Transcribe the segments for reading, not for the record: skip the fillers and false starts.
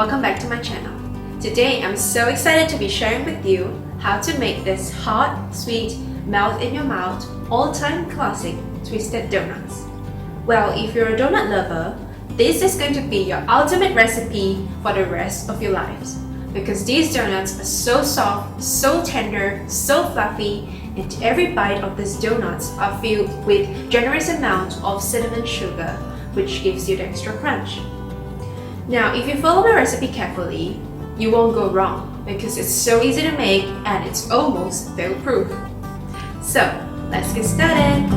welcome back to my channel. Today I'm so excited to be sharing with you how to make this hot, sweet, melt in your mouth, all-time classic twisted donuts. Well, if you're a donut lover, this is going to be your ultimate recipe for the rest of your lives. Because these donuts are so soft, so tender, so fluffy, and every bite of these donuts are filled with generous amount of cinnamon sugar, which gives you the extra crunch. Now, if you follow my recipe carefully, you won't go wrong because it's so easy to make and it's almost fail-proof. So, let's get started.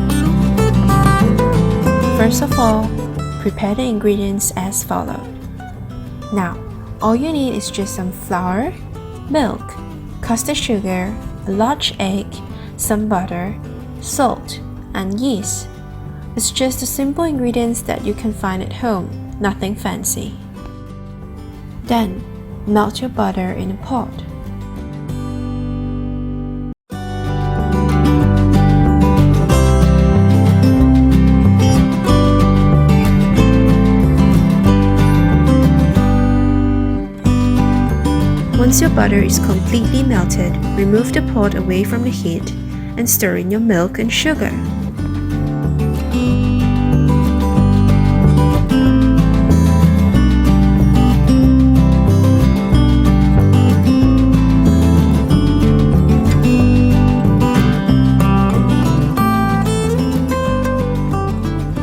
First of all, prepare the ingredients as follows. Now, all you need is just some flour, milk, castor sugar, a large egg, some butter, salt, and yeast. It's just the simple ingredients that you can find at home, nothing fancy. Then, melt your butter in a pot. Once your butter is completely melted, remove the pot away from the heat and stir in your milk and sugar.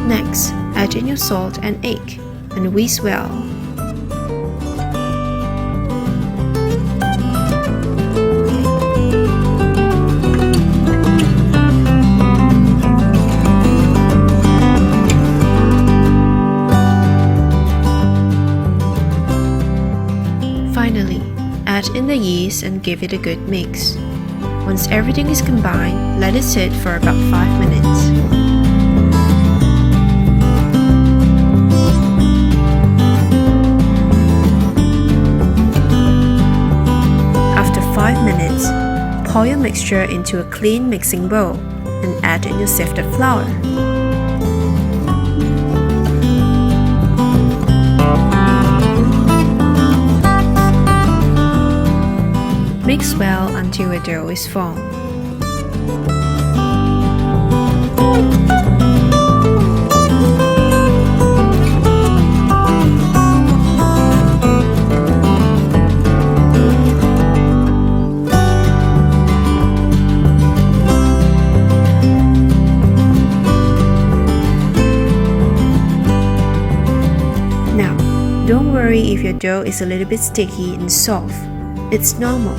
Next, add in your salt and egg and whisk well. Finally, add in the yeast and give it a good mix. Once everything is combined, let it sit for about 5 minutes. After 5 minutes, pour your mixture into a clean mixing bowl and add in your sifted flour. Mix well until a dough is formed. Now, don't worry if your dough is a little bit sticky and soft. It's normal.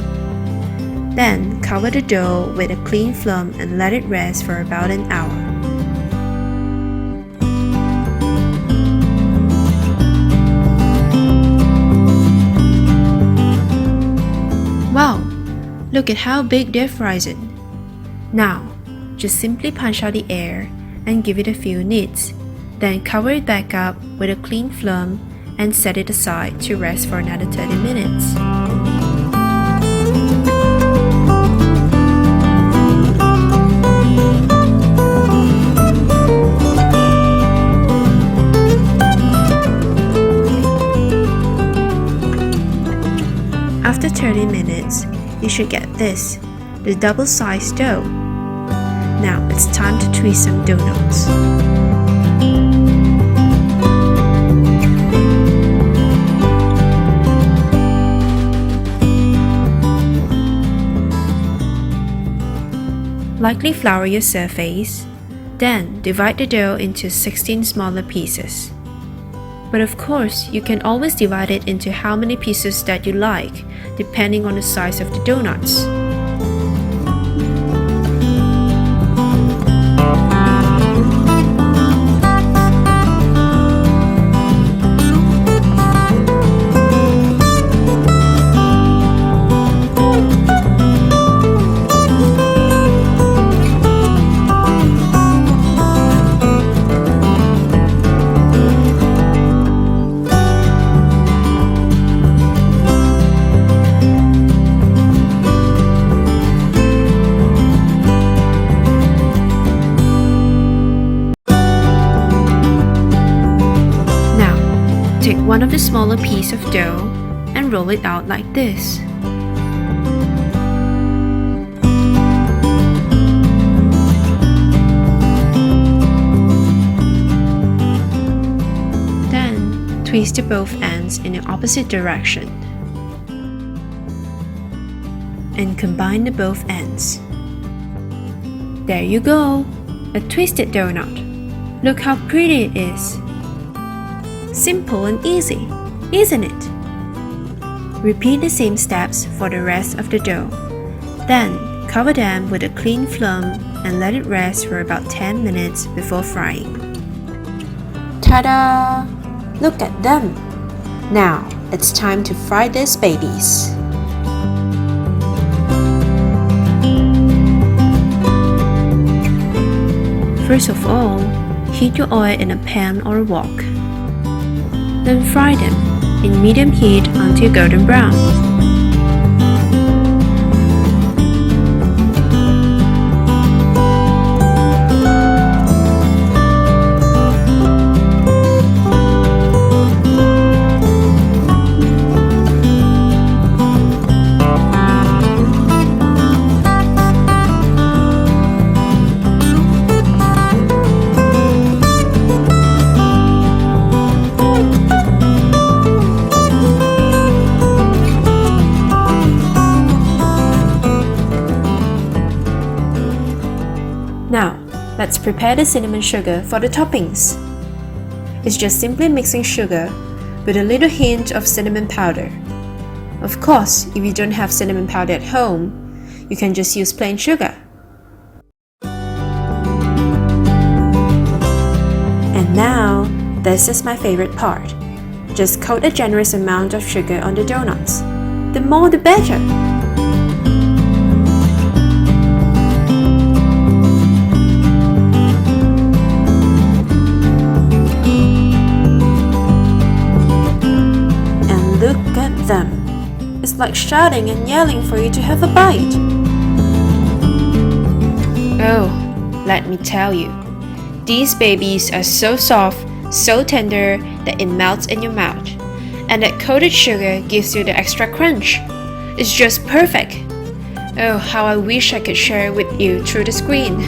Then, cover the dough with a clean film and let it rest for about an hour. Wow! Look at how big they've risen. Now, just simply punch out the air and give it a few knits. Then cover it back up with a clean film and set it aside to rest for another 30 minutes. After 30 minutes, you should get this, the double-sized dough. Now it's time to twist some donuts. Lightly flour your surface, then divide the dough into 16 smaller pieces. But of course, you can always divide it into how many pieces that you like, depending on the size of the donuts. Take one of the smaller pieces of dough, roll it out like this. Then, twist both ends in the opposite direction. And combine the both ends. There you go, a twisted donut. Look how pretty it is. Simple and easy, isn't it? Repeat the same steps for the rest of the dough. Then, cover them with a clean film and let it rest for about 10 minutes before frying. Ta-da! Look at them! Now, it's time to fry these babies. First of all, heat your oil in a pan or a wok. Then fry them in medium heat until golden brown. Now, let's prepare the cinnamon sugar for the toppings. It's just simply mixing sugar with a little hint of cinnamon powder. Of course, if you don't have cinnamon powder at home, you can just use plain sugar. And now, this is my favorite part. Just coat a generous amount of sugar on the donuts. The more the better. Look at them. It's like shouting and yelling for you to have a bite. Oh, let me tell you, these babies are so soft, so tender that it melts in your mouth. And that coated sugar gives you the extra crunch. It's just perfect. Oh, how I wish I could share it with you through the screen.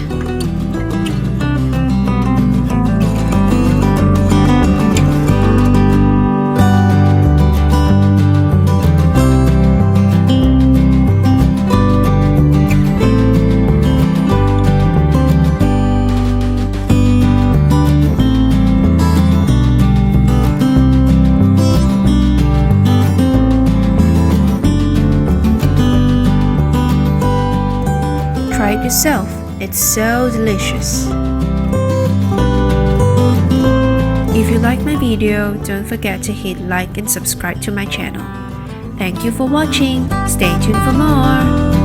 Try it yourself, it's so delicious. If you like my video, don't forget to hit like and subscribe to my channel. Thank you for watching, stay tuned for more.